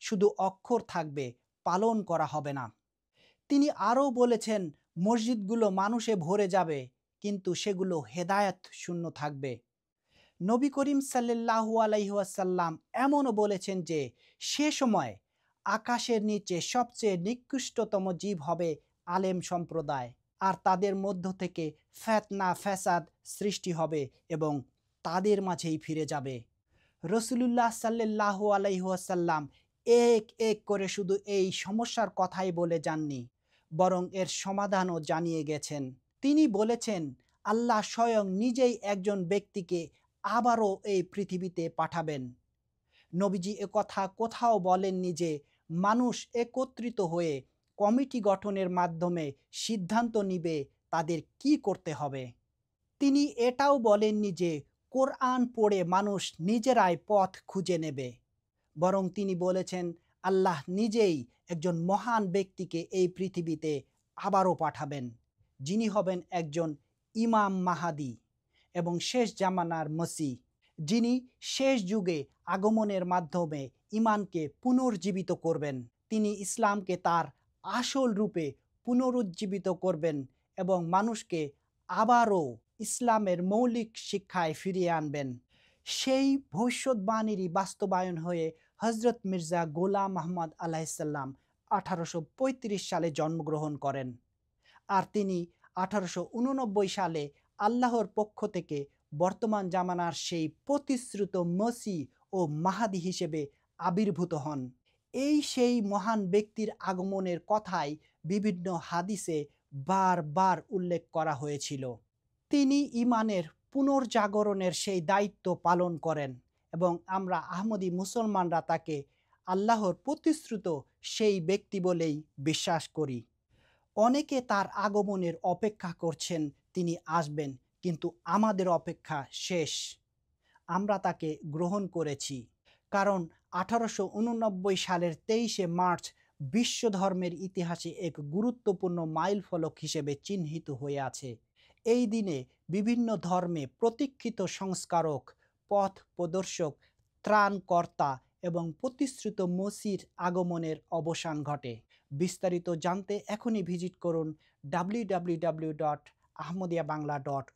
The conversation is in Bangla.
শুধু অক্ষর থাকবে, পালন করা হবে না। তিনি আরও বলেছেন, মসজিদগুলো মানুষে ভরে যাবে, কিন্তু সেগুলো হেদায়েত শূন্য থাকবে। নবী করিম সাল্লাল্লাহু আলাইহি ওয়াসাল্লাম এমনও বলেছেন যে সে সময় আকাশের নিচে সবচেয়ে নিকৃষ্টতম জীব হবে আলেম সম্প্রদায়, আর তাদের মধ্য থেকে ফিতনা ফাসাদ সৃষ্টি হবে এবং তাদের মাঝেই ফিরে যাবে। রাসূলুল্লাহ সাল্লাল্লাহু আলাইহি ওয়াসাল্লাম এক এক করে শুধু এই সমস্যার কথাই বলে যাননি, বরং এর সমাধানও জানিয়ে গেছেন। তিনি বলেছেন, আল্লাহ স্বয়ং নিজেই একজন ব্যক্তিকে আবারও এই পৃথিবীতে পাঠাবেন। নবীজি একথা কোথাও বলেননি যে মানুষ একত্রিত হয়ে কমিটি গঠনের মাধ্যমে সিদ্ধান্ত নিবে তাদের কি করতে হবে। তিনি এটাও বলেননি যে কোরআন পড়ে মানুষ নিজেরাই পথ খুঁজে নেবে, বরং তিনি বলেছেন আল্লাহ নিজেই একজন মহান ব্যক্তিকে এই পৃথিবীতে আবারও পাঠাবেন, যিনি হবেন একজন ইমাম মাহাদি এবং শেষ জামানার মসিহ, যিনি শেষ যুগে আগমনের মাধ্যমে ইমানকে পুনর্জীবিত করবেন। তিনি ইসলামকে তার আসল রূপে পুনরুজ্জীবিত করবেন এবং মানুষকে আবারও ইসলামের মৌলিক শিক্ষায় ফিরিয়ে আনবেন। সেই ভবিষ্যৎবাণীরই বাস্তবায়ন হয়ে হজরত মির্জা গোলাম আহমদ আলাইহিসসালাম 1835 সালে জন্মগ্রহণ করেন, আর তিনি 1889 সালে আল্লাহর পক্ষ থেকে বর্তমান জামানার সেই প্রতিশ্রুত মসিহ ও মাহাদি হিসেবে আবির্ভূত হন। এই সেই মহান ব্যক্তির আগমনের কথাই বিভিন্ন হাদিসে বারবার উল্লেখ করা হয়েছিল। তিনি ইমানের পুনর্জাগরণের সেই দায়িত্ব পালন করেন এবং আমরা আহমদী মুসলমানরা তাকে আল্লাহর প্রতিশ্রুত সেই ব্যক্তি বলেই বিশ্বাস করি। অনেকে তার আগমনের অপেক্ষা করছেন, তিনি আসবেন, কিন্তু আমাদের অপেক্ষা শেষ। আমরা তাকে গ্রহণ করেছি, কারণ 1889 সালের 23শে মার্চ বিশ্ব ধর্মের ইতিহাসে এক গুরুত্বপূর্ণ মাইলফলক হিসেবে চিহ্নিত হয়ে আছে। এই দিনে বিভিন্ন ধর্মে প্রতীক্ষিত সংস্কারক, পথ প্রদর্শক, ত্রাণকর্তা এবং প্রতিশ্রুত মসির আগমনের অবসান ঘটে। বিস্তারিত জানতে এখনই ভিজিট করুন www.ahmadiabangla.org।